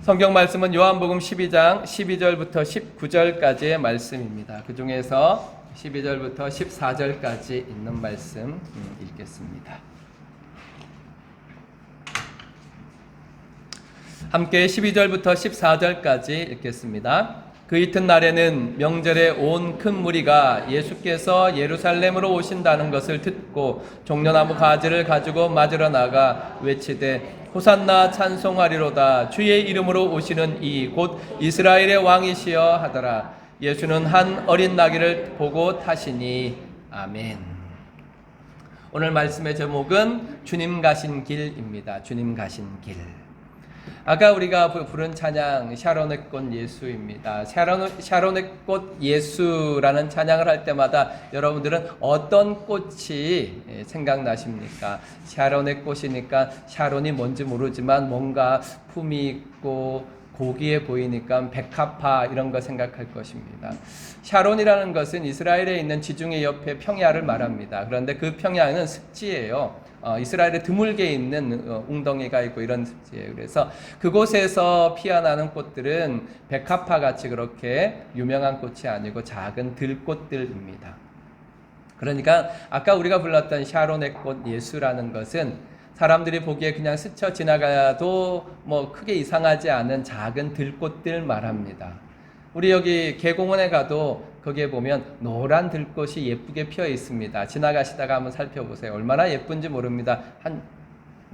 성경 말씀은 요한복음 12장 12절부터 19절까지의 말씀입니다. 그 중에서 12절부터 14절까지 있는 말씀 읽겠습니다. 함께 12절부터 14절까지 읽겠습니다. 그 이튿날에는 명절에 온 큰 무리가 예수께서 예루살렘으로 오신다는 것을 듣고 종려나무 가지를 가지고 맞으러 나가 외치되 호산나 찬송하리로다. 주의 이름으로 오시는 이 곧 이스라엘의 왕이시여 하더라. 예수는 한 어린 나귀를 보고 타시니. 아멘. 오늘 말씀의 제목은 주님 가신 길입니다. 주님 가신 길. 아까 우리가 부른 찬양 샤론의 꽃 예수입니다. 샤론의 꽃 예수라는 찬양을 할 때마다 여러분들은 어떤 꽃이 생각나십니까? 샤론의 꽃이니까 샤론이 뭔지 모르지만 뭔가 품이 있고 고귀해 보이니까 백합화 이런 거 생각할 것입니다. 샤론이라는 것은 이스라엘에 있는 지중해 옆에 평야를 말합니다. 그런데 그 평야는 습지예요. 이스라엘에 드물게 있는 웅덩이가 있고 이런 습지예요. 그래서 그곳에서 피어나는 꽃들은 백합화 같이 그렇게 유명한 꽃이 아니고 작은 들꽃들입니다. 그러니까 아까 우리가 불렀던 샤론의 꽃 예수라는 것은 사람들이 보기에 그냥 스쳐 지나가도 뭐 크게 이상하지 않은 작은 들꽃들 말합니다. 우리 여기 계공원에 가도 거기에 보면 노란 들꽃이 예쁘게 피어 있습니다. 지나가시다가 한번 살펴보세요. 얼마나 예쁜지 모릅니다. 한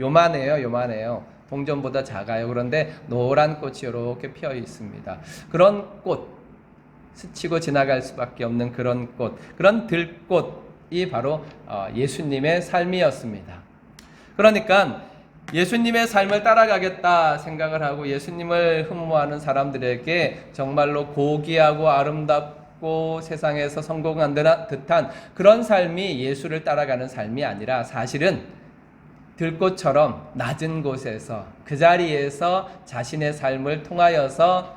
요만해요. 동전보다 작아요. 그런데 노란 꽃이 이렇게 피어 있습니다. 그런 꽃, 스치고 지나갈 수밖에 없는 그런 꽃, 그런 들꽃이 바로 예수님의 삶이었습니다. 그러니까 예수님의 삶을 따라가겠다 생각을 하고 예수님을 흠모하는 사람들에게 정말로 고귀하고 아름답고 세상에서 성공한 듯한 그런 삶이 예수를 따라가는 삶이 아니라 사실은 들꽃처럼 낮은 곳에서 그 자리에서 자신의 삶을 통하여서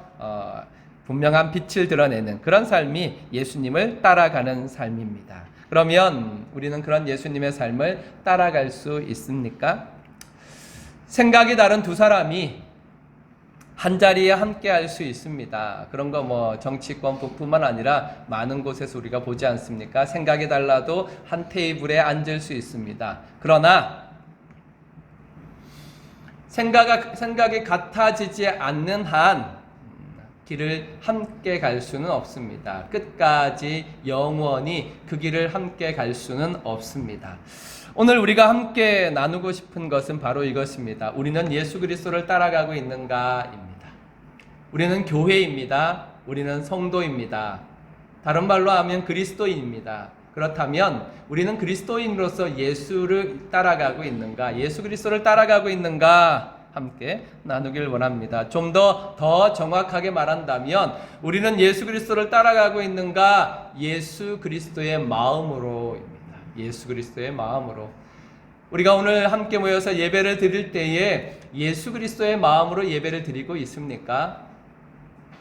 분명한 빛을 드러내는 그런 삶이 예수님을 따라가는 삶입니다. 그러면 우리는 그런 예수님의 삶을 따라갈 수 있습니까? 생각이 다른 두 사람이 한 자리에 함께 할 수 있습니다. 그런 거 뭐 정치권뿐만 아니라 많은 곳에서 우리가 보지 않습니까? 생각이 달라도 한 테이블에 앉을 수 있습니다. 그러나 생각이 같아지지 않는 한 길을 함께 갈 수는 없습니다. 끝까지 영원히 그 길을 함께 갈 수는 없습니다. 오늘 우리가 함께 나누고 싶은 것은 바로 이것입니다. 우리는 예수 그리스도를 따라가고 있는가입니다. 우리는 교회입니다. 우리는 성도입니다. 다른 말로 하면 그리스도인입니다. 그렇다면 우리는 그리스도인으로서 예수를 따라가고 있는가, 예수 그리스도를 따라가고 있는가 함께 나누길 원합니다. 좀 더 정확하게 말한다면 우리는 예수 그리스도를 따라가고 있는가, 예수 그리스도의 마음으로입니다. 예수 그리스도의 마음으로. 우리가 오늘 함께 모여서 예배를 드릴 때에 예수 그리스도의 마음으로 예배를 드리고 있습니까?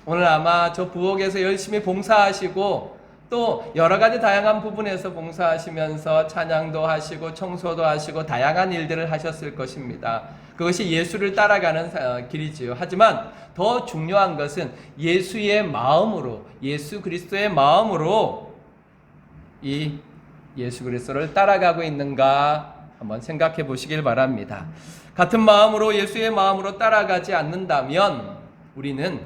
오늘 아마 저 부엌에서 열심히 봉사하시고 또 여러 가지 다양한 부분에서 봉사하시면서 찬양도 하시고 청소도 하시고 다양한 일들을 하셨을 것입니다. 그것이 예수를 따라가는 길이지요. 하지만 더 중요한 것은 예수의 마음으로, 예수 그리스도의 마음으로 이 예수 그리스도를 따라가고 있는가 한번 생각해 보시길 바랍니다. 같은 마음으로 예수의 마음으로 따라가지 않는다면 우리는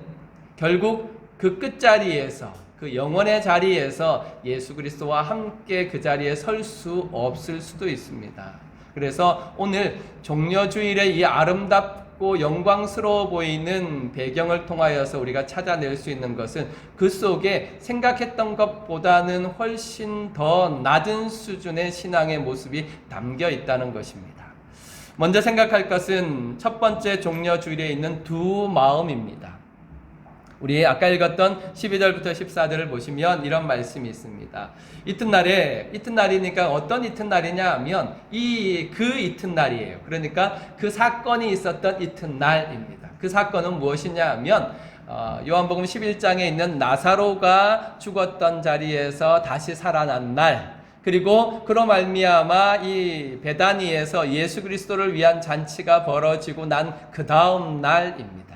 결국 그 끝자리에서, 그 영원의 자리에서 예수 그리스도와 함께 그 자리에 설 수 없을 수도 있습니다. 그래서 오늘 종려주일의 이 아름답고 영광스러워 보이는 배경을 통하여서 우리가 찾아낼 수 있는 것은 그 속에 생각했던 것보다는 훨씬 더 낮은 수준의 신앙의 모습이 담겨 있다는 것입니다. 먼저 생각할 것은 첫 번째 종려주일에 있는 두 마음입니다. 우리 아까 읽었던 12절부터 14절을 보시면 이런 말씀이 있습니다. 이튿날이니까 어떤 이튿날이냐 하면 그 이튿날이에요. 그러니까 그 사건이 있었던 이튿날입니다. 그 사건은 무엇이냐 하면 요한복음 11장에 있는 나사로가 죽었던 자리에서 다시 살아난 날, 그리고 그로 말미암아 이 베다니에서 예수 그리스도를 위한 잔치가 벌어지고 난 그 다음 날입니다.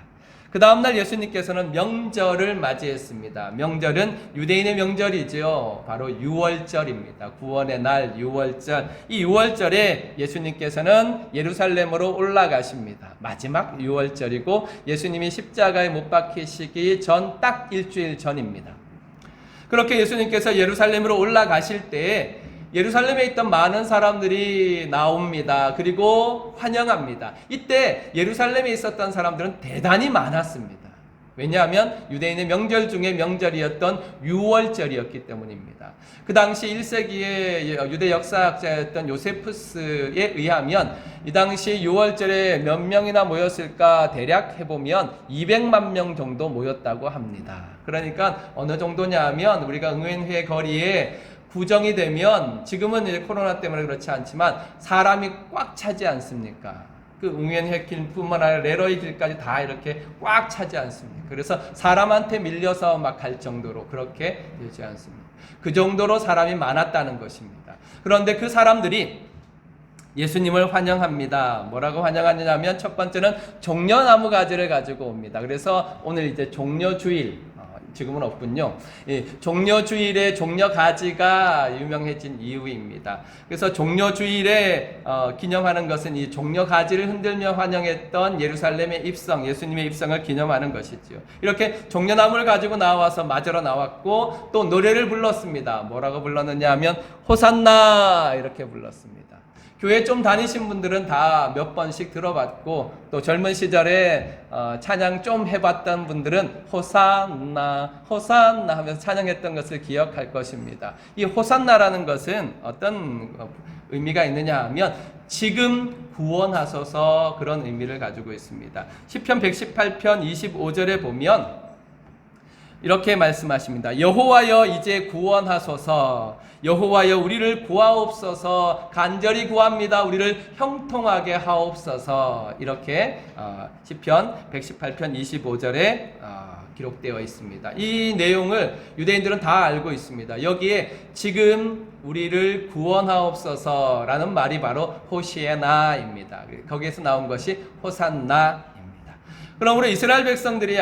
그 다음날 예수님께서는 명절을 맞이했습니다. 명절은 유대인의 명절이죠. 바로 유월절입니다. 구원의 날 유월절. 이 유월절에 예수님께서는 예루살렘으로 올라가십니다. 마지막 유월절이고 예수님이 십자가에 못 박히시기 전 딱 일주일 전입니다. 그렇게 예수님께서 예루살렘으로 올라가실 때에 예루살렘에 있던 많은 사람들이 나옵니다. 그리고 환영합니다. 이때 예루살렘에 있었던 사람들은 대단히 많았습니다. 왜냐하면 유대인의 명절 중에 명절이었던 유월절이었기 때문입니다. 그 당시 1세기의 유대 역사학자였던 요세푸스에 의하면 이 당시 유월절에 몇 명이나 모였을까 대략 해보면 200만 명 정도 모였다고 합니다. 그러니까 어느 정도냐 하면 우리가 응웬회 거리에 구정이 되면 지금은 이제 코로나 때문에 그렇지 않지만 사람이 꽉 차지 않습니까? 그 응웬회 길뿐만 아니라 레러의 길까지 다 이렇게 꽉 차지 않습니까? 그래서 사람한테 밀려서 막 갈 정도로 그렇게 되지 않습니다. 그 정도로 사람이 많았다는 것입니다. 그런데 그 사람들이 예수님을 환영합니다. 뭐라고 환영하느냐면 첫 번째는 종려나무 가지를 가지고 옵니다. 그래서 오늘 이제 종려주일, 지금은 없군요. 종려주일에 종려가지가 유명해진 이유입니다. 그래서 종려주일에 기념하는 것은 이 종려가지를 흔들며 환영했던 예루살렘의 입성, 예수님의 입성을 기념하는 것이죠. 이렇게 종려나무를 가지고 나와서 맞으러 나왔고 또 노래를 불렀습니다. 뭐라고 불렀느냐 하면 호산나 이렇게 불렀습니다. 교회 좀 다니신 분들은 다 몇 번씩 들어봤고 또 젊은 시절에 찬양 좀 해봤던 분들은 호산나 호산나 하면서 찬양했던 것을 기억할 것입니다. 이 호산나라는 것은 어떤 의미가 있느냐 하면 지금 구원하소서 그런 의미를 가지고 있습니다. 시편 118편 25절에 보면 이렇게 말씀하십니다. 여호와여 이제 구원하소서. 여호와여 우리를 구하옵소서. 간절히 구합니다. 우리를 형통하게 하옵소서. 이렇게 시편 118편 25절에 기록되어 있습니다. 이 내용을 유대인들은 다 알고 있습니다. 여기에 지금 우리를 구원하옵소서라는 말이 바로 호시에나입니다. 거기에서 나온 것이 호산나. 그러므로 이스라엘 백성들이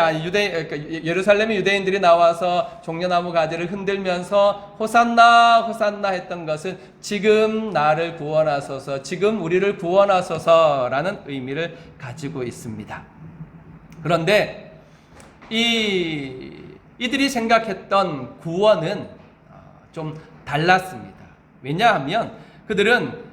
예루살렘의 유대인들이 나와서 종려나무 가지를 흔들면서 호산나 호산나 했던 것은 지금 나를 구원하소서, 지금 우리를 구원하소서라는 의미를 가지고 있습니다. 그런데 이들이 생각했던 구원은 좀 달랐습니다. 왜냐하면 그들은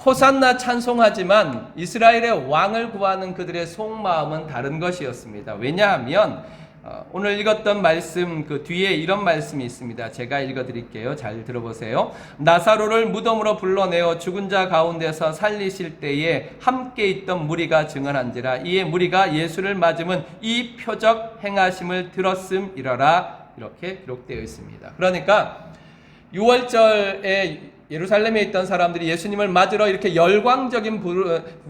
호산나 찬송하지만 이스라엘의 왕을 구하는 그들의 속마음은 다른 것이었습니다. 왜냐하면 오늘 읽었던 말씀 그 뒤에 이런 말씀이 있습니다. 제가 읽어드릴게요. 잘 들어보세요. 나사로를 무덤으로 불러내어 죽은 자 가운데서 살리실 때에 함께 있던 무리가 증언한지라 이에 무리가 예수를 맞으면 이 표적 행하심을 들었음이러라. 이렇게 기록되어 있습니다. 그러니까 6월절에 예루살렘에 있던 사람들이 예수님을 맞으러 이렇게 열광적인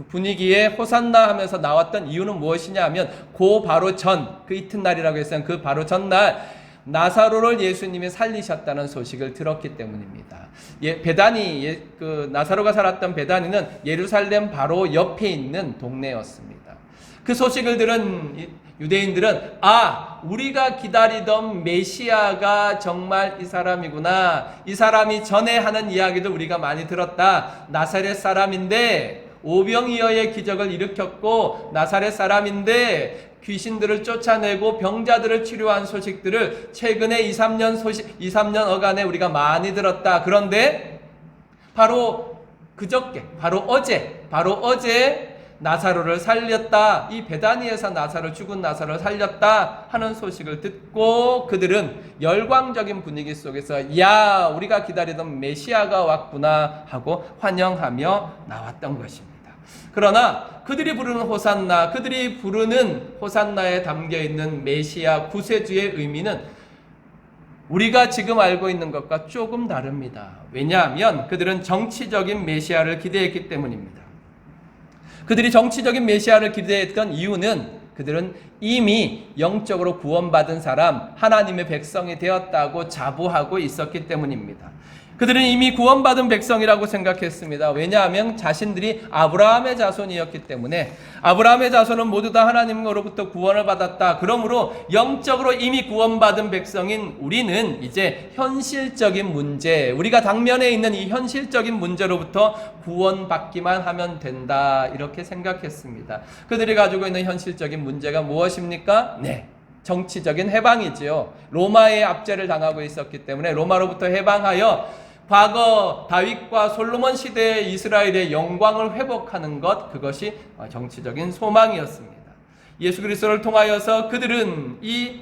분위기에 호산나 하면서 나왔던 이유는 무엇이냐 하면 그 바로 전, 그 이튿날이라고 했어요. 그 바로 전날 나사로를 예수님이 살리셨다는 소식을 들었기 때문입니다. 베다니, 나사로가 살았던 베다니는 예루살렘 바로 옆에 있는 동네였습니다. 그 소식을 들은 유대인들은 우리가 기다리던 메시아가 정말 이 사람이구나. 이 사람이 전에 하는 이야기도 우리가 많이 들었다. 나사렛 사람인데 오병이어의 기적을 일으켰고 나사렛 사람인데 귀신들을 쫓아내고 병자들을 치료한 소식들을 최근에 2-3년 어간에 우리가 많이 들었다. 그런데 바로 그저께, 바로 어제 나사로를 살렸다. 이 베다니에서 죽은 나사로를 살렸다 하는 소식을 듣고 그들은 열광적인 분위기 속에서 우리가 기다리던 메시아가 왔구나 하고 환영하며 나왔던 것입니다. 그러나 그들이 부르는 호산나, 그들이 부르는 호산나에 담겨있는 메시아 구세주의 의미는 우리가 지금 알고 있는 것과 조금 다릅니다. 왜냐하면 그들은 정치적인 메시아를 기대했기 때문입니다. 그들이 정치적인 메시아를 기대했던 이유는 그들은 이미 영적으로 구원받은 사람, 하나님의 백성이 되었다고 자부하고 있었기 때문입니다. 그들은 이미 구원받은 백성이라고 생각했습니다. 왜냐하면 자신들이 아브라함의 자손이었기 때문에 아브라함의 자손은 모두 다 하나님으로부터 구원을 받았다. 그러므로 영적으로 이미 구원받은 백성인 우리는 이제 현실적인 문제, 우리가 당면에 있는 이 현실적인 문제로부터 구원받기만 하면 된다. 이렇게 생각했습니다. 그들이 가지고 있는 현실적인 문제가 무엇입니까? 네, 정치적인 해방이지요. 로마의 압제를 당하고 있었기 때문에 로마로부터 해방하여 과거 다윗과 솔로몬 시대의 이스라엘의 영광을 회복하는 것, 그것이 정치적인 소망이었습니다. 예수 그리스도를 통하여서 그들은 이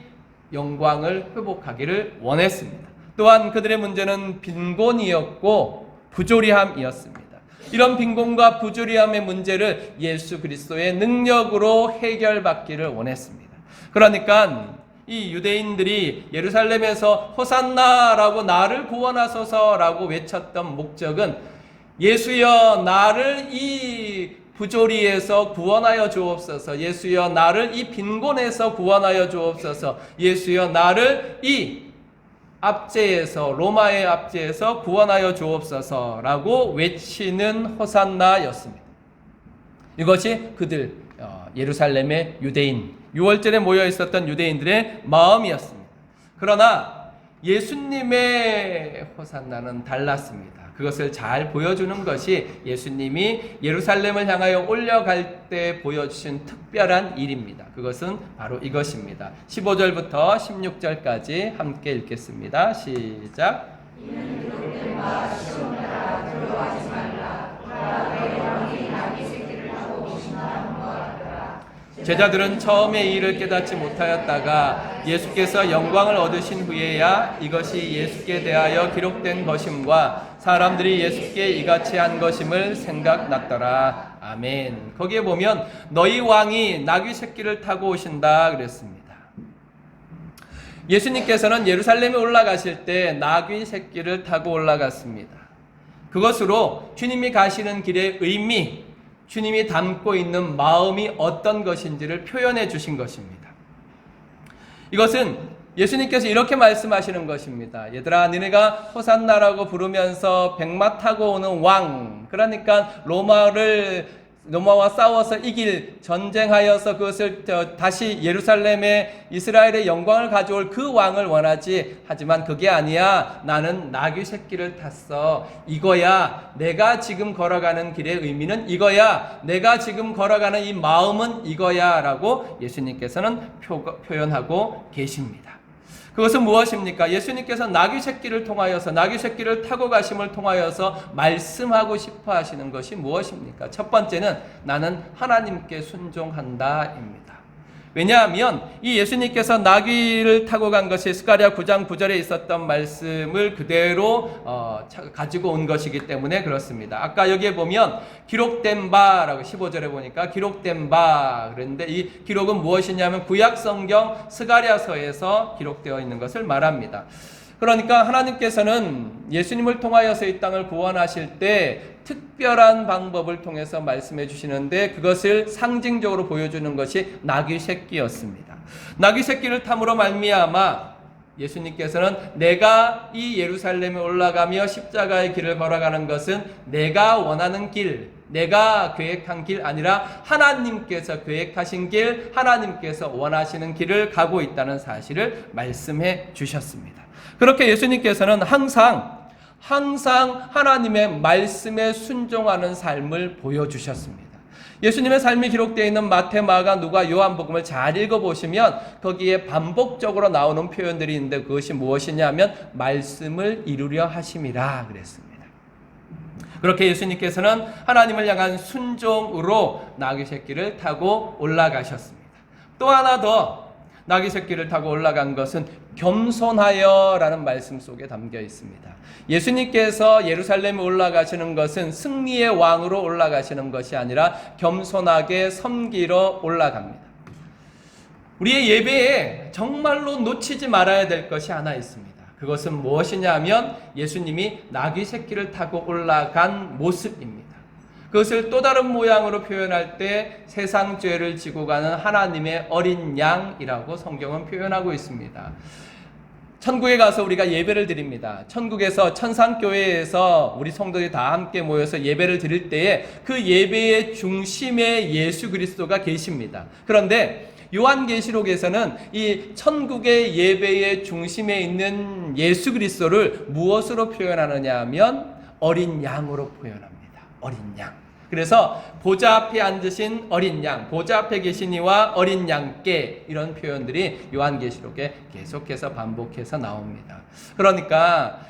영광을 회복하기를 원했습니다. 또한 그들의 문제는 빈곤이었고 부조리함이었습니다. 이런 빈곤과 부조리함의 문제를 예수 그리스도의 능력으로 해결받기를 원했습니다. 그러니까 이 유대인들이 예루살렘에서 호산나라고 나를 구원하소서라고 외쳤던 목적은 예수여 나를 이 부조리에서 구원하여 주옵소서, 예수여 나를 이 빈곤에서 구원하여 주옵소서, 예수여 나를 이 압제에서, 로마의 압제에서 구원하여 주옵소서라고 외치는 호산나였습니다. 이것이 그들 예루살렘의 유대인, 6월절에 모여 있었던 유대인들의 마음이었습니다. 그러나 예수님의 호산나는 달랐습니다. 그것을 잘 보여주는 것이 예수님이 예루살렘을 향하여 올려갈 때 보여주신 특별한 일입니다. 그것은 바로 이것입니다. 15절부터 16절까지 함께 읽겠습니다. 시작. 제자들은 처음에 이 일을 깨닫지 못하였다가 예수께서 영광을 얻으신 후에야 이것이 예수께 대하여 기록된 것임과 사람들이 예수께 이같이 한 것임을 생각났더라. 아멘. 거기에 보면 너희 왕이 나귀 새끼를 타고 오신다 그랬습니다. 예수님께서는 예루살렘에 올라가실 때 나귀 새끼를 타고 올라갔습니다. 그것으로 주님이 가시는 길의 의미, 주님이 담고 있는 마음이 어떤 것인지를 표현해 주신 것입니다. 이것은 예수님께서 이렇게 말씀하시는 것입니다. 얘들아, 너네가 호산나라고 부르면서 백마 타고 오는 왕, 그러니까 로마와 싸워서 이길, 전쟁하여서 그것을 다시 예루살렘에 이스라엘의 영광을 가져올 그 왕을 원하지. 하지만 그게 아니야. 나는 나귀 새끼를 탔어. 이거야. 내가 지금 걸어가는 길의 의미는 이거야. 내가 지금 걸어가는 이 마음은 이거야. 라고 예수님께서는 표현하고 계십니다. 그것은 무엇입니까? 예수님께서 나귀 새끼를 통하여서, 나귀 새끼를 타고 가심을 통하여서 말씀하고 싶어 하시는 것이 무엇입니까? 첫 번째는 나는 하나님께 순종한다입니다. 왜냐하면 이 예수님께서 나귀를 타고 간 것이 스가랴 9장 9절에 있었던 말씀을 그대로 가지고 온 것이기 때문에 그렇습니다. 아까 여기에 보면 기록된 바라고 15절에 보니까 기록된 바 그랬는데 이 기록은 무엇이냐면 구약 성경 스가랴서에서 기록되어 있는 것을 말합니다. 그러니까 하나님께서는 예수님을 통하여서 이 땅을 구원하실 때 특별한 방법을 통해서 말씀해 주시는데 그것을 상징적으로 보여주는 것이 나귀 새끼였습니다. 나귀 새끼를 탐으로 말미암아 예수님께서는 내가 이 예루살렘에 올라가며 십자가의 길을 걸어가는 것은 내가 원하는 길, 내가 계획한 길 아니라 하나님께서 계획하신 길, 하나님께서 원하시는 길을 가고 있다는 사실을 말씀해 주셨습니다. 그렇게 예수님께서는 항상 하나님의 말씀에 순종하는 삶을 보여주셨습니다. 예수님의 삶이 기록되어 있는 마태, 마가, 누가, 요한복음을 잘 읽어보시면 거기에 반복적으로 나오는 표현들이 있는데 그것이 무엇이냐면 말씀을 이루려 하심이라 그랬습니다. 그렇게 예수님께서는 하나님을 향한 순종으로 나귀 새끼를 타고 올라가셨습니다. 또 하나 더 나귀 새끼를 타고 올라간 것은 겸손하여 라는 말씀 속에 담겨 있습니다. 예수님께서 예루살렘에 올라가시는 것은 승리의 왕으로 올라가시는 것이 아니라 겸손하게 섬기러 올라갑니다. 우리의 예배에 정말로 놓치지 말아야 될 것이 하나 있습니다. 그것은 무엇이냐 하면 예수님이 나귀 새끼를 타고 올라간 모습입니다. 그것을 또 다른 모양으로 표현할 때 세상 죄를 지고 가는 하나님의 어린 양이라고 성경은 표현하고 있습니다. 천국에 가서 우리가 예배를 드립니다. 천국에서 천상교회에서 우리 성도들이 다 함께 모여서 예배를 드릴 때에 그 예배의 중심에 예수 그리스도가 계십니다. 그런데 요한계시록에서는 이 천국의 예배의 중심에 있는 예수 그리스도를 무엇으로 표현하느냐 하면 어린 양으로 표현합니다. 어린 양. 그래서 보좌 앞에 앉으신 어린 양, 보좌 앞에 계신 이와 어린 양께, 이런 표현들이 요한계시록에 계속해서 반복해서 나옵니다. 그러니까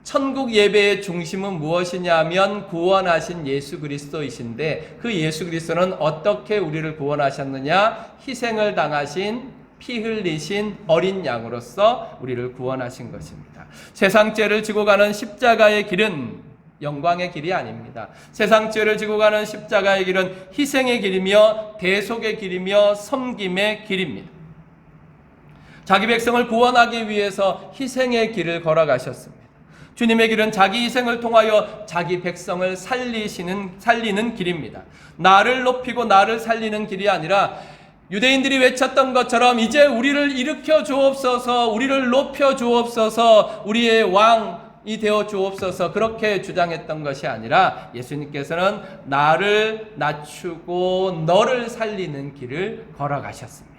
천국 예배의 중심은 무엇이냐면 구원하신 예수 그리스도이신데, 그 예수 그리스도는 어떻게 우리를 구원하셨느냐? 희생을 당하신, 피 흘리신 어린 양으로서 우리를 구원하신 것입니다. 세상 죄를 지고 가는 십자가의 길은 영광의 길이 아닙니다. 세상 죄를 지고 가는 십자가의 길은 희생의 길이며 대속의 길이며 섬김의 길입니다. 자기 백성을 구원하기 위해서 희생의 길을 걸어가셨습니다. 주님의 길은 자기 희생을 통하여 자기 백성을 살리는 길입니다. 나를 높이고 나를 살리는 길이 아니라 유대인들이 외쳤던 것처럼 이제 우리를 일으켜 주옵소서, 우리를 높여 주옵소서, 우리의 왕이 되어 주옵소서, 그렇게 주장했던 것이 아니라 예수님께서는 나를 낮추고 너를 살리는 길을 걸어가셨습니다.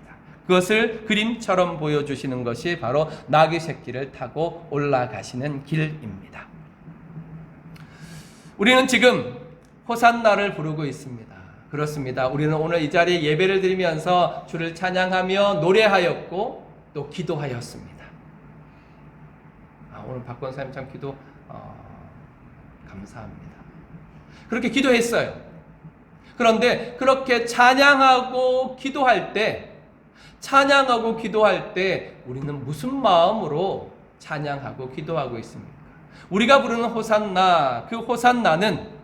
그것을 그림처럼 보여주시는 것이 바로 나귀 새끼를 타고 올라가시는 길입니다. 우리는 지금 호산나를 부르고 있습니다. 그렇습니다. 우리는 오늘 이 자리에 예배를 드리면서 주를 찬양하며 노래하였고 또 기도하였습니다. 오늘 박권 사님 참 기도 감사합니다. 그렇게 기도했어요. 그런데 그렇게 찬양하고 기도할 때 우리는 무슨 마음으로 찬양하고 기도하고 있습니까? 우리가 부르는 호산나, 그 호산나는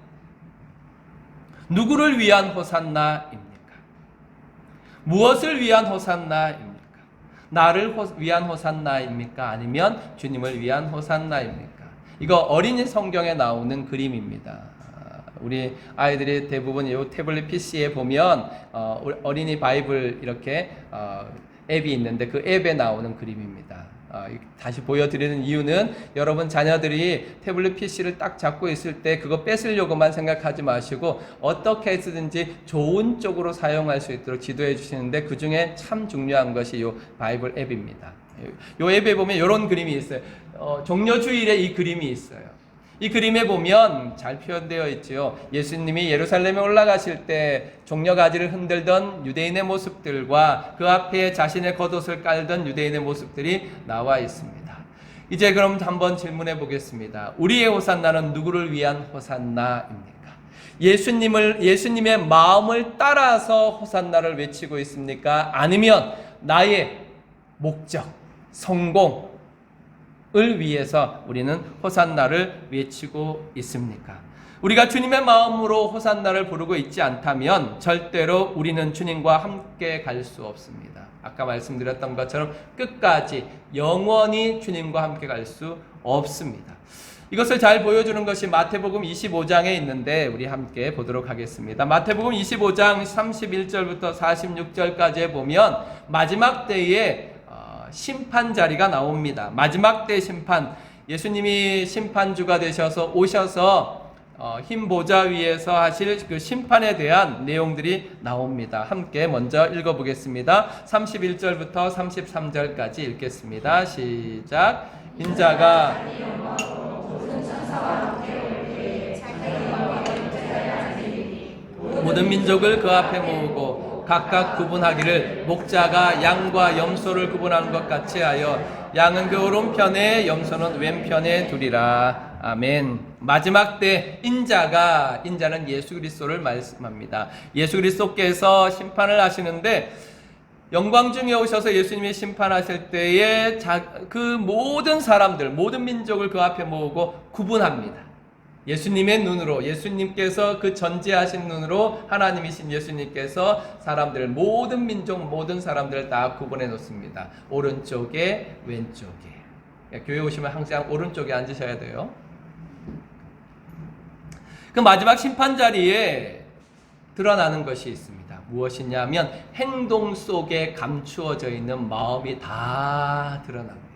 누구를 위한 호산나입니까? 무엇을 위한 호산나입니까? 나를 위한 호산나입니까? 아니면 주님을 위한 호산나입니까? 이거 어린이 성경에 나오는 그림입니다. 우리 아이들이 대부분 이 태블릿 PC에 보면 어린이 바이블 이렇게 앱이 있는데 그 앱에 나오는 그림입니다. 다시 보여드리는 이유는 여러분 자녀들이 태블릿 PC를 딱 잡고 있을 때 그거 뺏으려고만 생각하지 마시고 어떻게 해서든지 좋은 쪽으로 사용할 수 있도록 지도해 주시는데, 그 중에 참 중요한 것이 이 바이블 앱입니다. 이 앱에 보면 이런 그림이 있어요. 종려주일에 이 그림이 있어요. 이 그림에 보면 잘 표현되어 있지요. 예수님이 예루살렘에 올라가실 때 종려가지를 흔들던 유대인의 모습들과 그 앞에 자신의 겉옷을 깔던 유대인의 모습들이 나와 있습니다. 이제 그럼 한번 질문해 보겠습니다. 우리의 호산나는 누구를 위한 호산나입니까? 예수님의 마음을 따라서 호산나를 외치고 있습니까? 아니면 나의 목적, 성공, 을 위해서 우리는 호산나를 외치고 있습니까? 우리가 주님의 마음으로 호산나를 부르고 있지 않다면 절대로 우리는 주님과 함께 갈 수 없습니다. 아까 말씀드렸던 것처럼 끝까지 영원히 주님과 함께 갈 수 없습니다. 이것을 잘 보여주는 것이 마태복음 25장에 있는데 우리 함께 보도록 하겠습니다. 마태복음 25장 31절부터 46절까지에 보면 마지막 때에 심판 자리가 나옵니다. 마지막 때 심판, 예수님이 심판주가 되셔서 오셔서 흰 보좌 위에서 하실 그 심판에 대한 내용들이 나옵니다. 함께 먼저 읽어보겠습니다. 31절부터 33절까지 읽겠습니다. 시작. 인자가 모든 민족을 그 앞에 모으고 각각 구분하기를 목자가 양과 염소를 구분하는 것 같이 하여 양은 그 오른편에 염소는 왼편에 두리라. 아멘. 마지막 때 인자는 예수 그리스도를 말씀합니다. 예수 그리스도께서 심판을 하시는데 영광 중에 오셔서 예수님이 심판하실 때에 그 모든 사람들, 모든 민족을 그 앞에 모으고 구분합니다. 예수님의 눈으로, 예수님께서 그 전지하신 눈으로 하나님이신 예수님께서 사람들, 모든 민족, 모든 사람들을 다 구분해 놓습니다. 오른쪽에, 왼쪽에. 교회 오시면 항상 오른쪽에 앉으셔야 돼요. 그 마지막 심판 자리에 드러나는 것이 있습니다. 무엇이냐면 행동 속에 감추어져 있는 마음이 다 드러납니다.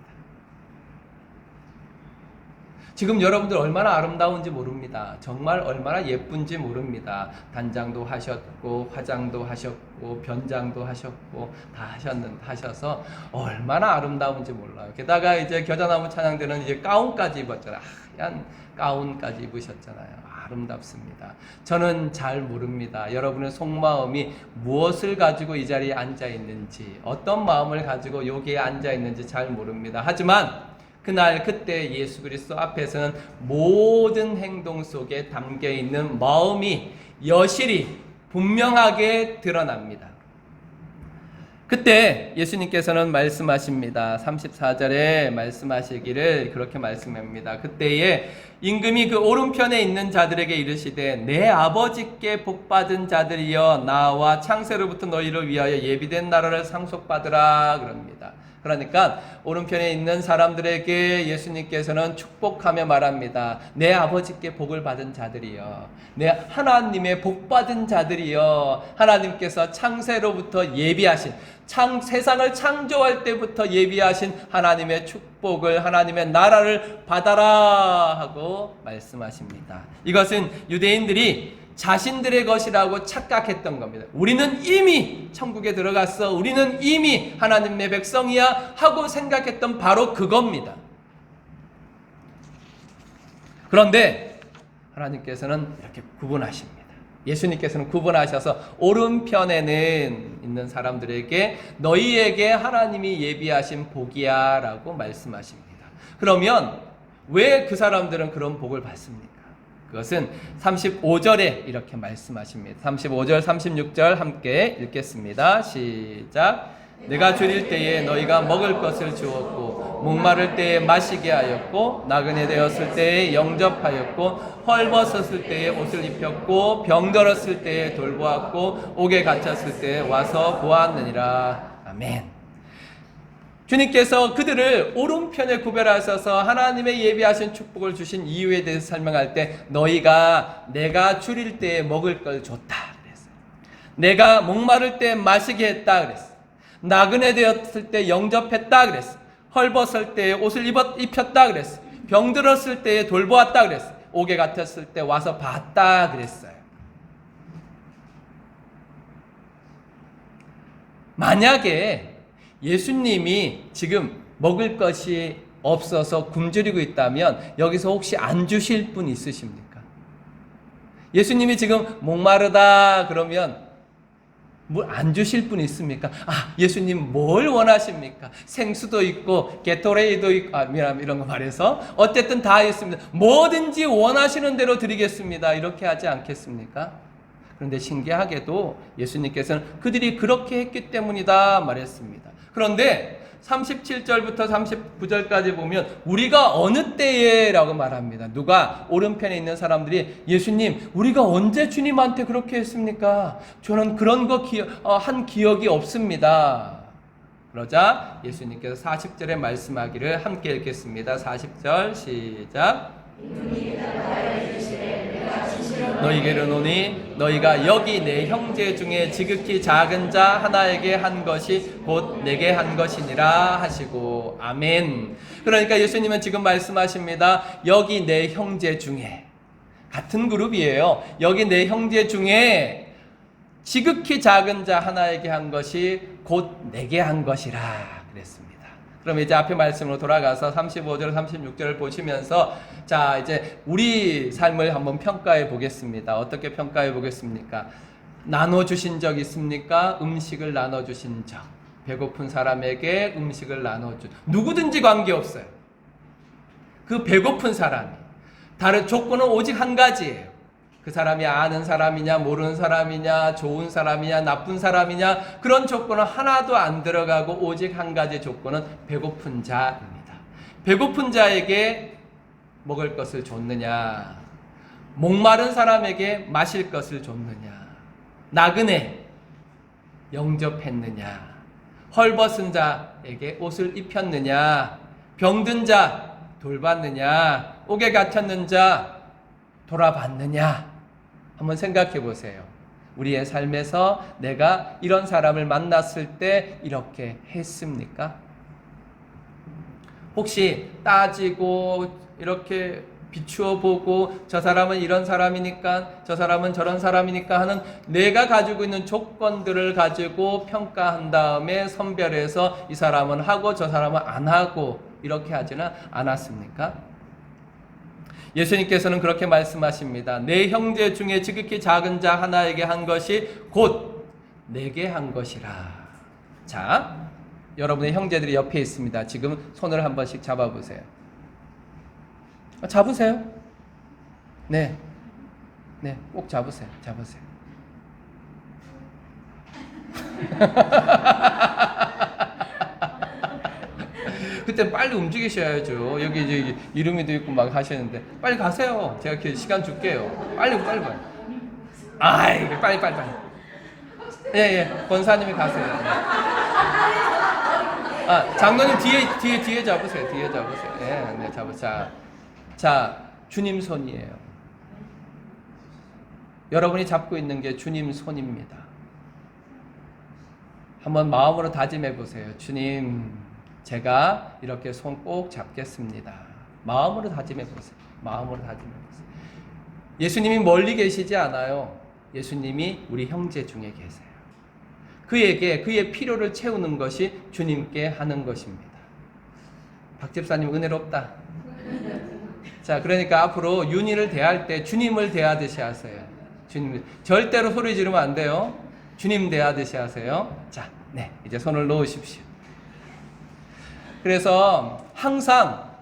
지금 여러분들 얼마나 아름다운지 모릅니다. 정말 얼마나 예쁜지 모릅니다. 단장도 하셨고 화장도 하셨고 변장도 하셨고 다 하셔서 얼마나 아름다운지 몰라요. 게다가 이제 겨자나무 찬양 때는 이제 가운까지 입었잖아요. 하얀 가운까지 입으셨잖아요. 아름답습니다. 저는 잘 모릅니다. 여러분의 속마음이 무엇을 가지고 이 자리에 앉아 있는지, 어떤 마음을 가지고 여기에 앉아 있는지 잘 모릅니다. 하지만 그날 그때 예수 그리스도 앞에서는 모든 행동 속에 담겨 있는 마음이 여실히 분명하게 드러납니다. 그때 예수님께서는 말씀하십니다. 34절에 말씀하시기를 그렇게 말씀합니다. 그때에 임금이 그 오른편에 있는 자들에게 이르시되 내 아버지께 복받은 자들이여 나와 창세로부터 너희를 위하여 예비된 나라를 상속받으라 그럽니다. 그러니까 오른편에 있는 사람들에게 예수님께서는 축복하며 말합니다. 내 아버지께 복을 받은 자들이여, 내 하나님의 복받은 자들이여, 하나님께서 창세로부터 예비하신, 세상을 창조할 때부터 예비하신 하나님의 축복을, 하나님의 나라를 받아라 하고 말씀하십니다. 이것은 유대인들이 자신들의 것이라고 착각했던 겁니다. 우리는 이미 천국에 들어갔어, 우리는 이미 하나님의 백성이야 하고 생각했던 바로 그겁니다. 그런데 하나님께서는 이렇게 구분하십니다. 예수님께서는 구분하셔서 오른편에는 있는 사람들에게 너희에게 하나님이 예비하신 복이야 라고 말씀하십니다. 그러면 왜 그 사람들은 그런 복을 받습니까? 그것은 35절에 이렇게 말씀하십니다. 35절, 36절 함께 읽겠습니다. 시작. 내가 줄일 때에 너희가 먹을 것을 주었고 목마를 때에 마시게 하였고 나그네 되었을 때에 영접하였고 헐벗었을 때에 옷을 입혔고 병들었을 때에 돌보았고 옥에 갇혔을 때에 와서 보았느니라. 아멘. 주님께서 그들을 오른편에 구별하셔서 하나님의 예비하신 축복을 주신 이유에 대해서 설명할 때 너희가 내가 줄일 때에 먹을 걸 줬다 그랬어요. 내가 목마를 때 마시게 했다 그랬어요. 나그네 되었을 때 영접했다 그랬어요. 헐벗을 때 옷을 입혔다 그랬어요. 병들었을 때 돌보았다 그랬어요. 옥에 갇혔을 때 와서 봤다 그랬어요. 만약에 예수님이 지금 먹을 것이 없어서 굶주리고 있다면 여기서 혹시 안 주실 분 있으십니까? 예수님이 지금 목마르다 그러면 뭘 안 주실 분 있습니까? 아, 예수님 뭘 원하십니까? 생수도 있고 게토레이도 있고 이런 거 말해서 어쨌든 다 있습니다. 뭐든지 원하시는 대로 드리겠습니다. 이렇게 하지 않겠습니까? 그런데 신기하게도 예수님께서는 그들이 그렇게 했기 때문이다 말했습니다. 그런데 37절부터 39절까지 보면 우리가 어느 때에 라고 말합니다. 누가? 오른편에 있는 사람들이 예수님 우리가 언제 주님한테 그렇게 했습니까? 저는 그런 거 한 기억이 없습니다. 그러자 예수님께서 40절에 말씀하기를 함께 읽겠습니다. 40절 시작. 너희에게로 노니 너희가 여기 내 형제 중에 지극히 작은 자 하나에게 한 것이 곧 내게 한 것이니라 하시고 아멘. 그러니까 예수님은 지금 말씀하십니다. 여기 내 형제 중에, 같은 그룹이에요. 여기 내 형제 중에 지극히 작은 자 하나에게 한 것이 곧 내게 한 것이라 그랬습니다. 그럼 이제 앞에 말씀으로 돌아가서 35절, 36절을 보시면서 자, 이제 우리 삶을 한번 평가해 보겠습니다. 어떻게 평가해 보겠습니까? 나눠주신 적 있습니까? 음식을 나눠주신 적. 배고픈 사람에게 음식을 나눠준. 누구든지 관계없어요. 그 배고픈 사람이. 다른 조건은 오직 한 가지예요. 그 사람이 아는 사람이냐, 모르는 사람이냐, 좋은 사람이냐, 나쁜 사람이냐, 그런 조건은 하나도 안 들어가고 오직 한 가지 조건은 배고픈 자입니다. 배고픈 자에게 먹을 것을 줬느냐, 목마른 사람에게 마실 것을 줬느냐, 나그네 영접했느냐, 헐벗은 자에게 옷을 입혔느냐, 병든 자 돌봤느냐, 옥에 갇혔는 자 돌아봤느냐. 한번 생각해 보세요. 우리의 삶에서 내가 이런 사람을 만났을 때 이렇게 했습니까? 혹시 따지고 이렇게 비추어 보고 저 사람은 이런 사람이니까 저 사람은 저런 사람이니까 하는 내가 가지고 있는 조건들을 가지고 평가한 다음에 선별해서 이 사람은 하고 저 사람은 안 하고 이렇게 하지는 않았습니까? 예수님께서는 그렇게 말씀하십니다. 내 형제 중에 지극히 작은 자 하나에게 한 것이 곧 내게 한 것이라. 자, 여러분의 형제들이 옆에 있습니다. 지금 손을 한 번씩 잡아보세요. 잡으세요. 네. 네, 꼭 잡으세요. 잡으세요. 그때 빨리 움직이셔야죠. 여기 이제 이름이도 있고 막 하시는데 빨리 가세요. 제가 이렇게 시간 줄게요. 빨리. 아이, 빨리. 예. 권사님이 가세요. 아, 장로님 뒤에 잡으세요. 뒤에 잡으세요. 예, 네, 잡으세요. 자, 주님 손이에요. 여러분이 잡고 있는 게 주님 손입니다. 한번 마음으로 다짐해 보세요. 주님, 제가 이렇게 손 꼭 잡겠습니다. 마음으로 다짐해 보세요. 마음으로 다짐해 보세요. 예수님이 멀리 계시지 않아요. 예수님이 우리 형제 중에 계세요. 그에게 그의 필요를 채우는 것이 주님께 하는 것입니다. 박 집사님 은혜롭다. 자, 그러니까 앞으로 윤희를 대할 때 주님을 대하듯이 하세요. 주님, 절대로 소리 지르면 안 돼요. 주님 대하듯이 하세요. 자, 네, 이제 손을 놓으십시오. 그래서 항상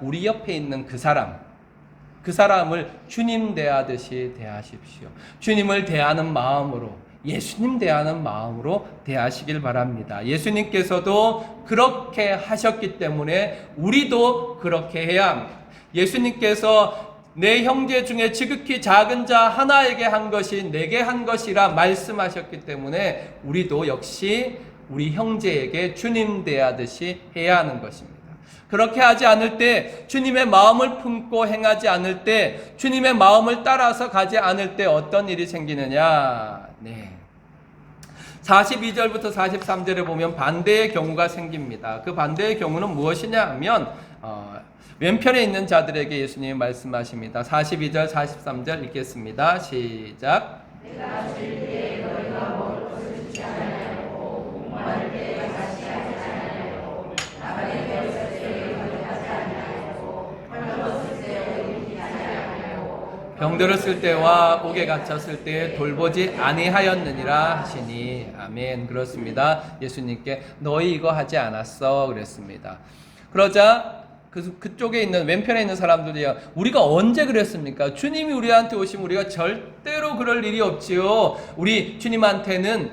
우리 옆에 있는 그 사람을 주님 대하듯이 대하십시오. 주님을 대하는 마음으로, 예수님 대하는 마음으로 대하시길 바랍니다. 예수님께서도 그렇게 하셨기 때문에 우리도 그렇게 해야 합니다. 예수님께서 내 형제 중에 지극히 작은 자 하나에게 한 것이 내게 한 것이라 말씀하셨기 때문에 우리도 역시 우리 형제에게 주님 대하듯이 해야 하는 것입니다. 그렇게 하지 않을 때, 주님의 마음을 품고 행하지 않을 때, 주님의 마음을 따라서 가지 않을 때 어떤 일이 생기느냐? 네. 42절부터 43절에 보면 반대의 경우가 생깁니다. 그 반대의 경우는 무엇이냐 하면 왼편에 있는 자들에게 예수님이 말씀하십니다. 42절, 43절 읽겠습니다. 시작. 내가 쉴 때 너희가 먹을 것을 주지 않으려고 목마를 때 다시 하지 않으려고 나가게 되었을 때 거듭하지 않으려고 헐벗을 때 입히지 않으려고 병들었을 쓸 때와 옥에 갇혔을 때 돌보지 아니하였느니라 하시니 아멘. 그렇습니다. 예수님께 너희 이거 하지 않았어 그랬습니다. 그러자 그쪽에 있는 왼편에 있는 사람들이 우리가 언제 그랬습니까? 주님이 우리한테 오시면 우리가 절대로 그럴 일이 없지요. 우리 주님한테는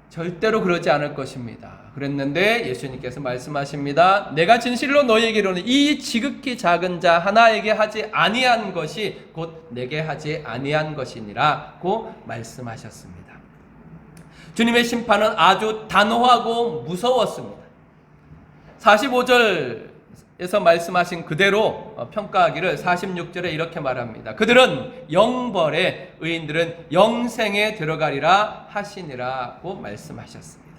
절대로 그러지 않을 것입니다. 그랬는데 예수님께서 말씀하십니다. 내가 진실로 너희에게 이르노니 이 지극히 작은 자 하나에게 하지 아니한 것이 곧 내게 하지 아니한 것이니라고 말씀하셨습니다. 주님의 심판은 아주 단호하고 무서웠습니다. 45절 에서 말씀하신 그대로 평가하기를 46절에 이렇게 말합니다. 그들은 영벌에 의인들은 영생에 들어가리라 하시니라고 말씀하셨습니다.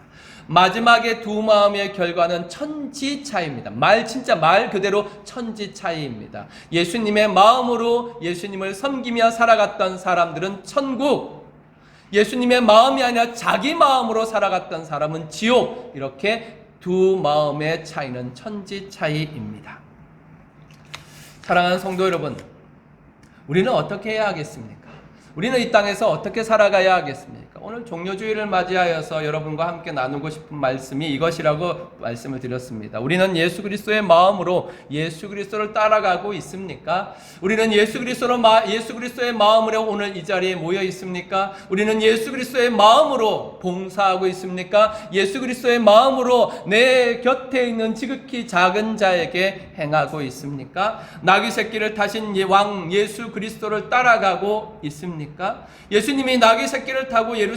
마지막에 두 마음의 결과는 천지차이입니다. 진짜 말 그대로 천지차이입니다. 예수님의 마음으로 예수님을 섬기며 살아갔던 사람들은 천국, 예수님의 마음이 아니라 자기 마음으로 살아갔던 사람은 지옥, 이렇게 두 마음의 차이는 천지 차이입니다. 사랑하는 성도 여러분, 우리는 어떻게 해야 하겠습니까? 우리는 이 땅에서 어떻게 살아가야 하겠습니까? 오늘 종료주일을 맞이하여서 여러분과 함께 나누고 싶은 말씀이 이것이라고 말씀을 드렸습니다. 우리는 예수 그리스도의 마음으로 예수 그리스도를 따라가고 있습니까? 우리는 예수 그리스도의 마음으로 오늘 이 자리에 모여 있습니까? 우리는 예수 그리스도의 마음으로 봉사하고 있습니까? 예수 그리스도의 마음으로 내 곁에 있는 지극히 작은 자에게 행하고 있습니까? 나귀 새끼를 타신 왕 예수 그리스도를 따라가고 있습니까? 예수님이 나귀 새끼를 타고 예루살렘에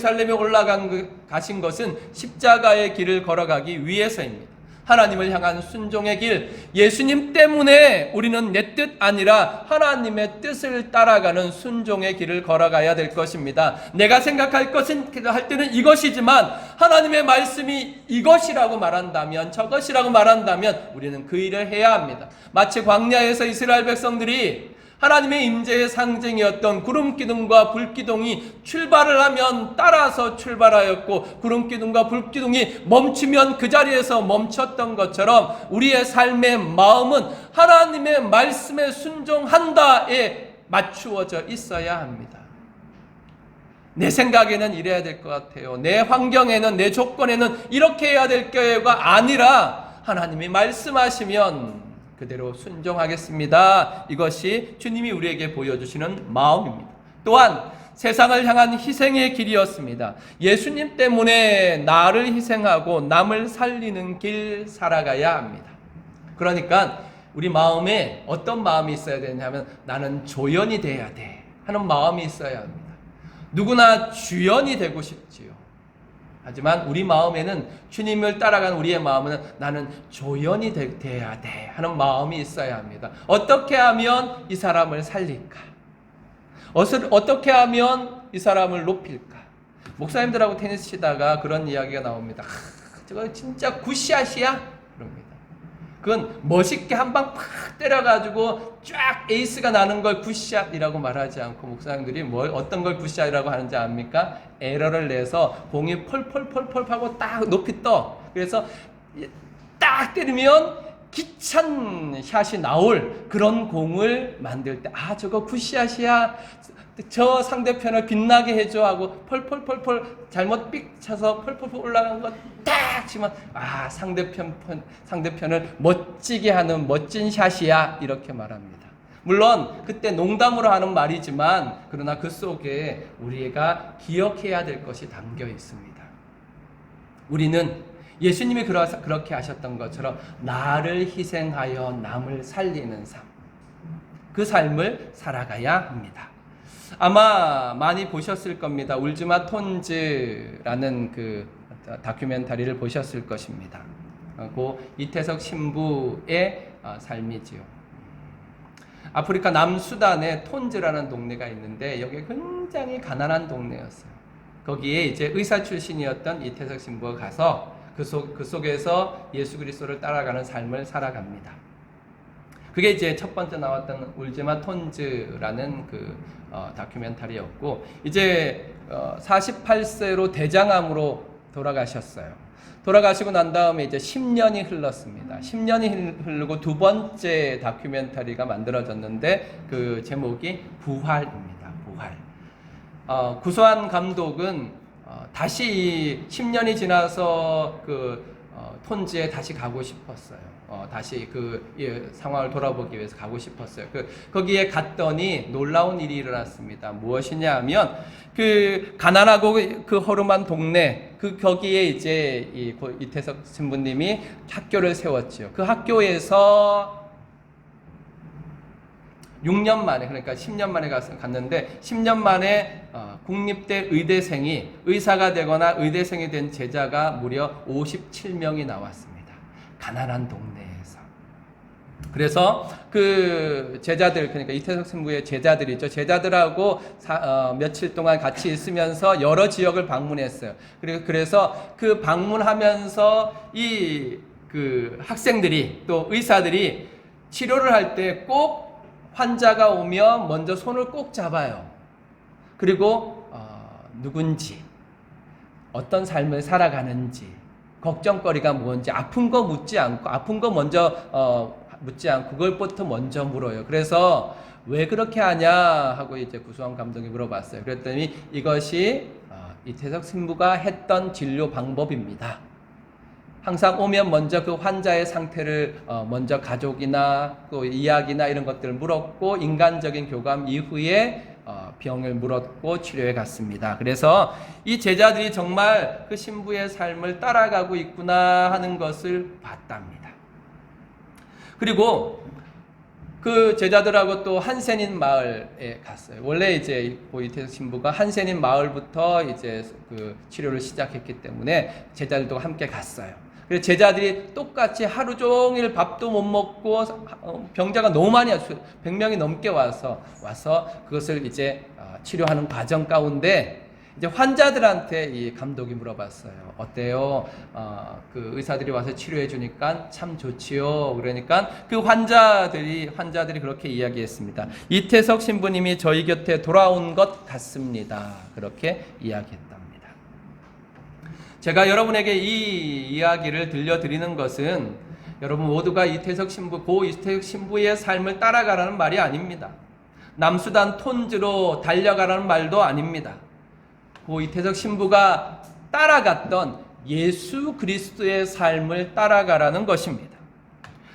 가신 것은 십자가의 길을 걸어가기 위해서입니다. 하나님을 향한 순종의 길, 예수님 때문에 우리는 내 뜻 아니라 하나님의 뜻을 따라가는 순종의 길을 걸어가야 될 것입니다. 내가 생각할 것은 할 때는 이것이지만 하나님의 말씀이 이것이라고 말한다면, 저것이라고 말한다면 우리는 그 일을 해야 합니다. 마치 광야에서 이스라엘 백성들이 하나님의 임재의 상징이었던 구름기둥과 불기둥이 출발을 하면 따라서 출발하였고, 구름기둥과 불기둥이 멈추면 그 자리에서 멈췄던 것처럼 우리의 삶의 마음은 하나님의 말씀에 순종한다에 맞추어져 있어야 합니다. 내 생각에는 이래야 될 것 같아요. 내 환경에는, 내 조건에는 이렇게 해야 될 거가 아니라 하나님이 말씀하시면 그대로 순종하겠습니다. 이것이 주님이 우리에게 보여주시는 마음입니다. 또한 세상을 향한 희생의 길이었습니다. 예수님 때문에 나를 희생하고 남을 살리는 길 살아가야 합니다. 그러니까 우리 마음에 어떤 마음이 있어야 되냐면, 나는 조연이 돼야 돼 하는 마음이 있어야 합니다. 누구나 주연이 되고 싶지요. 하지만 우리 마음에는, 주님을 따라가는 우리의 마음은 나는 조연이 돼야 돼 하는 마음이 있어야 합니다. 어떻게 하면 이 사람을 살릴까? 어떻게 하면 이 사람을 높일까? 목사님들하고 테니스 치다가 그런 이야기가 나옵니다. 저거 진짜 굿샷이야? 그럽니다. 그건 멋있게 한 방 팍 때려가지고 쫙 에이스가 나는 걸 굿샷이라고 말하지 않고, 목사님들이 어떤 걸 굿샷이라고 하는지 압니까? 에러를 내서 공이 펄펄펄펄 하고 딱 높이 떠. 그래서 딱 때리면 기찬 샷이 나올 그런 공을 만들 때, 저거 굿샷이야, 저 상대편을 빛나게 해줘 하고 펄펄펄펄 잘못 삑 차서 펄펄펄 올라간 거 딱 치면, 상대편을 멋지게 하는 멋진 샷이야, 이렇게 말합니다. 물론 그때 농담으로 하는 말이지만, 그러나 그 속에 우리가 기억해야 될 것이 담겨 있습니다. 우리는 예수님이 그렇게 하셨던 것처럼 나를 희생하여 남을 살리는 삶, 그 삶을 살아가야 합니다. 아마 많이 보셨을 겁니다. 울지마 톤즈라는 그 다큐멘터리를 보셨을 것입니다. 그 이태석 신부의 삶이지요. 아프리카 남수단에 톤즈라는 동네가 있는데, 여기 굉장히 가난한 동네였어요. 거기에 이제 의사 출신이었던 이태석 신부가 가서 그 속에서 예수 그리스도를 따라가는 삶을 살아갑니다. 그게 이제 첫 번째 나왔던 울지마 톤즈라는 그 다큐멘터리였고, 이제 48세로 대장암으로 돌아가셨어요. 돌아가시고 난 다음에 이제 10년이 흘렀습니다. 10년이 흐르고 두 번째 다큐멘터리가 만들어졌는데, 그 제목이 부활입니다. 부활. 구소한 감독은 다시 10년이 지나서 톤즈에 다시 가고 싶었어요. 다시 상황을 돌아보기 위해서 가고 싶었어요. 거기에 갔더니 놀라운 일이 일어났습니다. 무엇이냐 하면, 가난하고 허름한 동네, 거기에 이제 이태석 신부님이 학교를 세웠지요. 그 학교에서 6년 만에, 그러니까 10년 만에 갔는데, 10년 만에 국립대 의대생이 의사가 되거나 의대생이 된 제자가 무려 57명이 나왔습니다. 가난한 동네에서. 그래서 그 제자들, 그러니까 이태석 신부의 제자들이죠. 제자들하고 며칠 동안 같이 있으면서 여러 지역을 방문했어요. 그래서 그 방문하면서 그 학생들이, 또 의사들이 치료를 할 때 꼭 환자가 오면 먼저 손을 꼭 잡아요. 그리고 누군지, 어떤 삶을 살아가는지, 걱정거리가 뭔지, 아픈 거 묻지 않고, 아픈 거 먼저 묻지 않고 그걸부터 먼저 물어요. 그래서 왜 그렇게 하냐 하고 이제 구수한 감독이 물어봤어요. 그랬더니 이것이 이태석 신부가 했던 진료 방법입니다. 항상 오면 먼저 그 환자의 상태를 먼저 가족이나 또 이야기나 이런 것들을 물었고, 인간적인 교감 이후에 병을 물었고 치료해 갔습니다. 그래서 이 제자들이 정말 그 신부의 삶을 따라가고 있구나 하는 것을 봤답니다. 그리고 그 제자들하고 또 한센인 마을에 갔어요. 원래 이제 이태석 신부가 한센인 마을부터 이제 그 치료를 시작했기 때문에 제자들도 함께 갔어요. 그래서 제자들이 똑같이 하루 종일 밥도 못 먹고 병자가 너무 많이 왔어요. 100명이 넘게 와서 그것을 이제 치료하는 과정 가운데 이제 환자들한테 이 감독이 물어봤어요. 어때요? 그 의사들이 와서 치료해 주니까 참 좋지요. 그러니까 그 환자들이 그렇게 이야기했습니다. 이태석 신부님이 저희 곁에 돌아온 것 같습니다. 그렇게 이야기했답니다. 제가 여러분에게 이 이야기를 들려드리는 것은 여러분 모두가 고 이태석 신부의 삶을 따라가라는 말이 아닙니다. 남수단 톤즈로 달려가라는 말도 아닙니다. 고 이태석 신부가 따라갔던 예수 그리스도의 삶을 따라가라는 것입니다.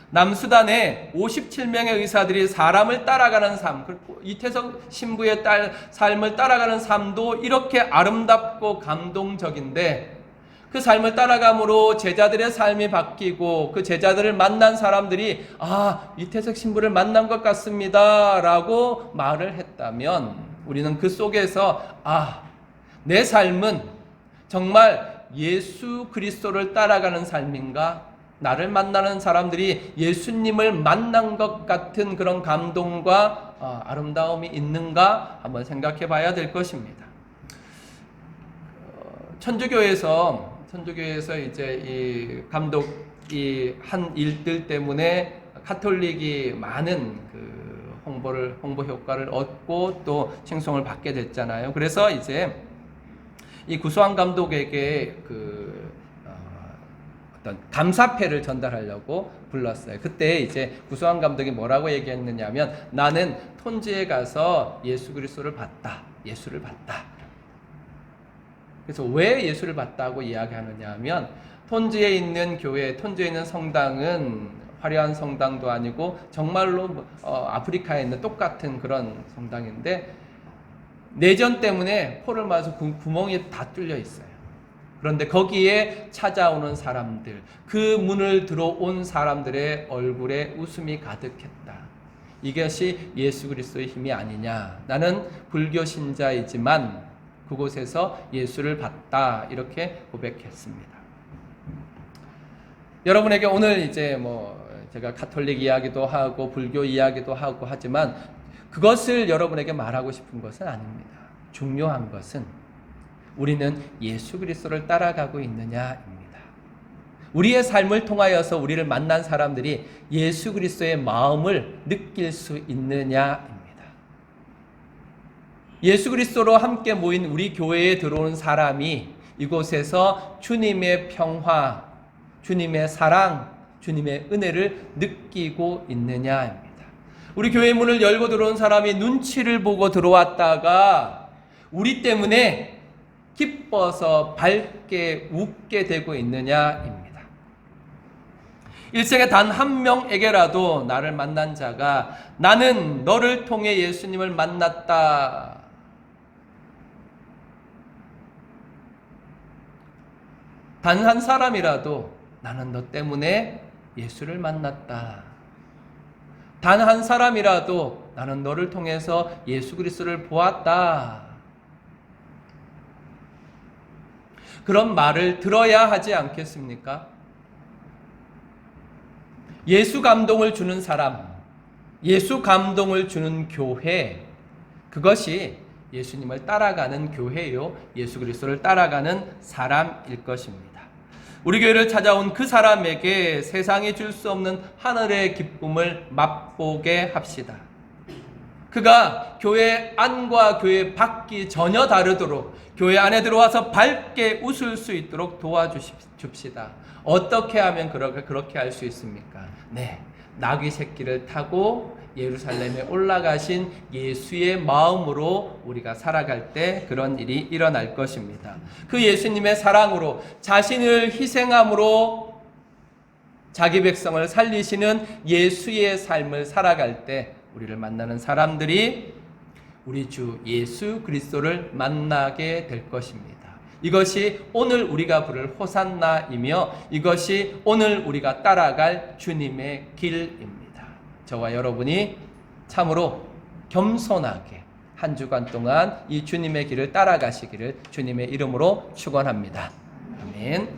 남수단에 57명의 의사들이 사람을 따라가는 삶, 이태석 신부의 삶을 따라가는 삶도 이렇게 아름답고 감동적인데 그 삶을 따라감으로 제자들의 삶이 바뀌고 그 제자들을 만난 사람들이 이태석 신부를 만난 것 같습니다 라고 말을 했다면 우리는 그 속에서 내 삶은 정말 예수 그리스도를 따라가는 삶인가? 나를 만나는 사람들이 예수님을 만난 것 같은 그런 감동과 아름다움이 있는가? 한번 생각해 봐야 될 것입니다. 천주교에서 이제 이 감독이 한 일들 때문에 가톨릭이 많은 그 홍보 효과를 얻고 또 칭송을 받게 됐잖아요. 그래서 이제 이 구수한 감독에게 어떤 감사패를 전달하려고 불렀어요. 그때 이제 구수한 감독이 뭐라고 얘기했느냐면 나는 톤즈에 가서 예수 그리스도를 봤다. 예수를 봤다. 그래서 왜 예수를 봤다고 이야기하느냐 하면 톤즈에 있는 성당은 화려한 성당도 아니고 정말로 아프리카에 있는 똑같은 그런 성당인데 내전 때문에 포를 맞아서 구멍이 다 뚫려 있어요. 그런데 거기에 찾아오는 사람들, 그 문을 들어온 사람들의 얼굴에 웃음이 가득했다. 이것이 예수 그리스도의 힘이 아니냐. 나는 불교 신자이지만 그곳에서 예수를 봤다. 이렇게 고백했습니다. 여러분에게 오늘 이제 제가 가톨릭 이야기도 하고 불교 이야기도 하고 하지만 그것을 여러분에게 말하고 싶은 것은 아닙니다. 중요한 것은 우리는 예수 그리스도를 따라가고 있느냐입니다. 우리의 삶을 통하여서 우리를 만난 사람들이 예수 그리스도의 마음을 느낄 수 있느냐입니다. 예수 그리스도로 함께 모인 우리 교회에 들어오는 사람이 이곳에서 주님의 평화, 주님의 사랑, 주님의 은혜를 느끼고 있느냐입니다. 우리 교회 문을 열고 들어온 사람이 눈치를 보고 들어왔다가 우리 때문에 기뻐서 밝게 웃게 되고 있느냐입니다. 일생에 단 한 명에게라도 나를 만난 자가 나는 너를 통해 예수님을 만났다. 단 한 사람이라도 나는 너 때문에 예수를 만났다. 단 한 사람이라도 나는 너를 통해서 예수 그리스도를 보았다. 그런 말을 들어야 하지 않겠습니까? 예수 감동을 주는 사람, 예수 감동을 주는 교회, 그것이 예수님을 따라가는 교회요, 예수 그리스도를 따라가는 사람일 것입니다. 우리 교회를 찾아온 그 사람에게 세상이 줄 수 없는 하늘의 기쁨을 맛보게 합시다. 그가 교회 안과 교회 밖이 전혀 다르도록 교회 안에 들어와서 밝게 웃을 수 있도록 도와줍시다. 어떻게 하면 그렇게 할 수 있습니까? 나귀 새끼를 타고 예루살렘에 올라가신 예수의 마음으로 우리가 살아갈 때 그런 일이 일어날 것입니다. 그 예수님의 사랑으로 자신을 희생함으로 자기 백성을 살리시는 예수의 삶을 살아갈 때 우리를 만나는 사람들이 우리 주 예수 그리스도를 만나게 될 것입니다. 이것이 오늘 우리가 부를 호산나이며 이것이 오늘 우리가 따라갈 주님의 길입니다. 저와 여러분이 참으로 겸손하게 한 주간 동안 이 주님의 길을 따라가시기를 주님의 이름으로 축원합니다. 아멘.